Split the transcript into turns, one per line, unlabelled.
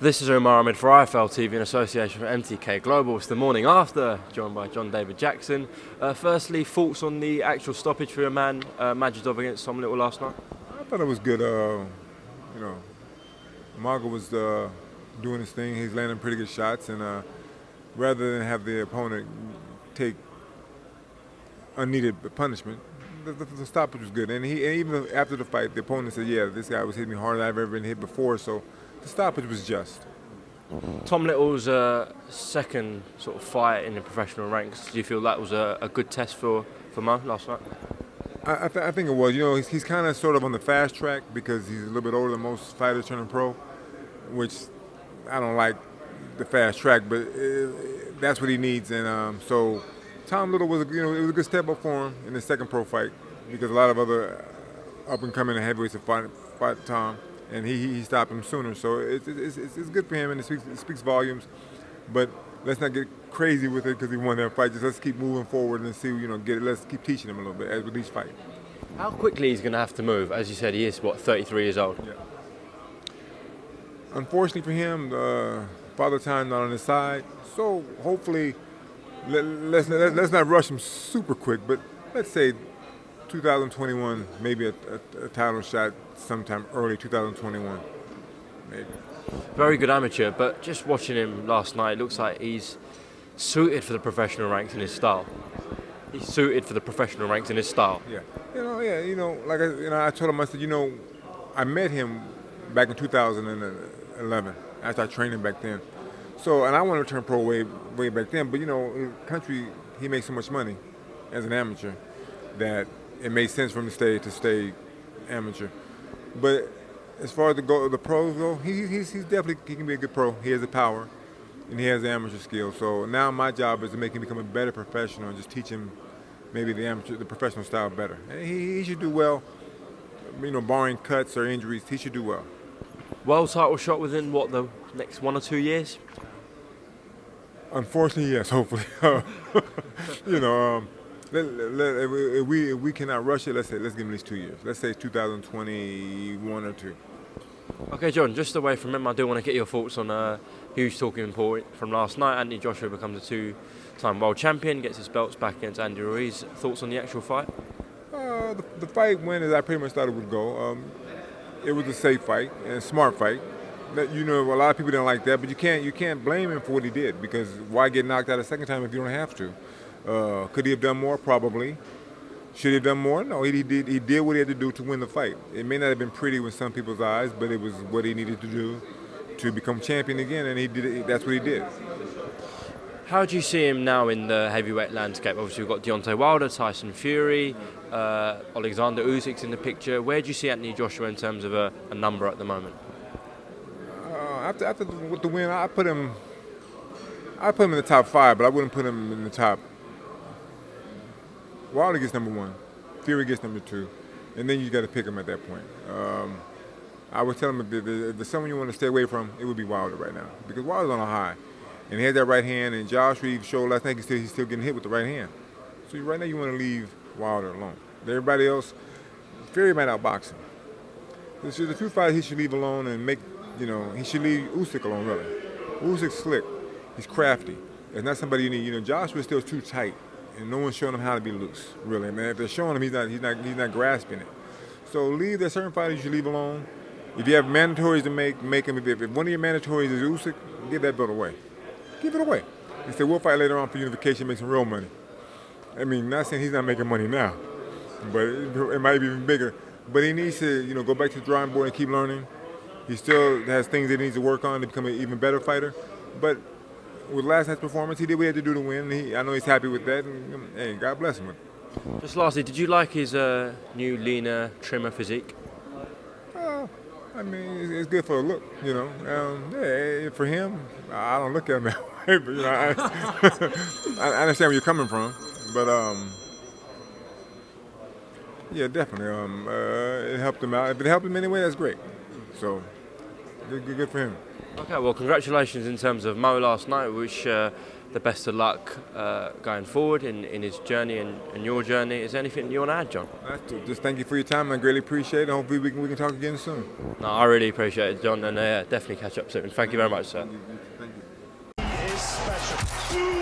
This is Omar Ahmed for IFL TV in association with MTK Global. It's the morning after, joined by John David Jackson. Firstly, thoughts on the actual stoppage for your man, Majidov against Tom Little last night?
I thought it was good. Margo was doing his thing. He's landing pretty good shots, and rather than have the opponent take unneeded punishment, the stoppage was good. And even after the fight, the opponent said, "Yeah, this guy was hitting me harder than I've ever been hit before." So the stoppage was just.
Tom Little's second sort of fight in the professional ranks. Do you feel that was a good test for Mo last night?
I think it was. You know, he's kind of sort of on the fast track because he's a little bit older than most fighters turning pro, which I don't like the fast track, but that's what he needs. And so Tom Little was, it was a good step up for him in the second pro fight because a lot of other up and coming heavyweights have fought Tom, and he stopped him sooner. So it's good for him, and it speaks volumes. But let's not get crazy with it because he won that fight. Just let's keep moving forward and see, let's keep teaching him a little bit as with each fight.
How quickly he's going to have to move? As you said, he is, 33 years old?
Yeah. Unfortunately for him, father time not on his side. So hopefully, let's not rush him super quick, but let's say 2021, maybe a title shot sometime early 2021, maybe.
Very good amateur, but just watching him last night, it looks like he's suited for the professional ranks in his style. He's suited for the professional ranks in his style.
Yeah, I told him, I said, I met him back in 2011 after I trained him back then. So, and I wanted to turn pro way back then, but in the country, he makes so much money as an amateur that it made sense for him to stay amateur. But as far as the pros go, he's definitely, he can be a good pro. He has the power, and he has the amateur skill. So now my job is to make him become a better professional and just teach him maybe the professional style better. And he should do well, barring cuts or injuries, he should do well.
World title shot within, the next 1 or 2 years?
Unfortunately, yes, hopefully. If we cannot rush it, let's give him at least 2 years. Let's say 2021 or 2.
Okay, John, just away from him, I do want to get your thoughts on a huge talking point from last night. Anthony Joshua becomes a two-time world champion, gets his belts back against Andy Ruiz. Thoughts on the actual fight?
The fight went as I pretty much thought it would go. It was a safe fight and a smart fight. A lot of people didn't like that, but you can't blame him for what he did because why get knocked out a second time if you don't have to? Could he have done more? Probably. Should he have done more? No, he did what he had to do to win the fight. It may not have been pretty with some people's eyes, but it was what he needed to do to become champion again, and he did it. That's what he did.
How do you see him now in the heavyweight landscape? Obviously, we've got Deontay Wilder, Tyson Fury, Alexander Usyk's in the picture. Where do you see Anthony Joshua in terms of a number at the moment?
After with the win, I put him in the top 5, but I wouldn't put him in the top. Wilder gets number 1, Fury gets number 2, and then you got to pick him at that point. I would tell him if there's someone you want to stay away from, it would be Wilder right now because Wilder's on a high, and he has that right hand. And Josh Reeves showed last night he's still getting hit with the right hand. So right now you want to leave Wilder alone. Everybody else, Fury might outbox him. The two fighters he should leave alone and make. He should leave Usyk alone, really. Usyk's slick. He's crafty. It's not somebody you need. Joshua's still too tight, and no one's showing him how to be loose, really. I mean, if they're showing him, he's not grasping it. So leave that certain fighter you should leave alone. If you have mandatories to make them. If one of your mandatories is Usyk, give that belt away. Give it away. He said, we'll fight later on for unification, make some real money. I mean, not saying he's not making money now, but it might be even bigger. But he needs to, go back to the drawing board and keep learning. He still has things that he needs to work on to become an even better fighter. But with last night's performance, he did what he had to do to win. I know he's happy with that. And, hey, God bless him.
Just lastly, did you like his new, leaner, trimmer physique?
I mean, it's good for a look, for him, I don't look at him that way. But, I understand where you're coming from. But, yeah, definitely. It helped him out. If it helped him anyway, that's great. So Good for him.
Okay, well, congratulations in terms of Mo last night. Wish the best of luck going forward in his journey and your journey. Is there anything you want to add, John?
Just thank you for your time. I greatly appreciate it. Hopefully we can talk again soon.
No, I really appreciate it, John, and definitely catch up soon. Thank you very much, sir.
Thank you.
Is special.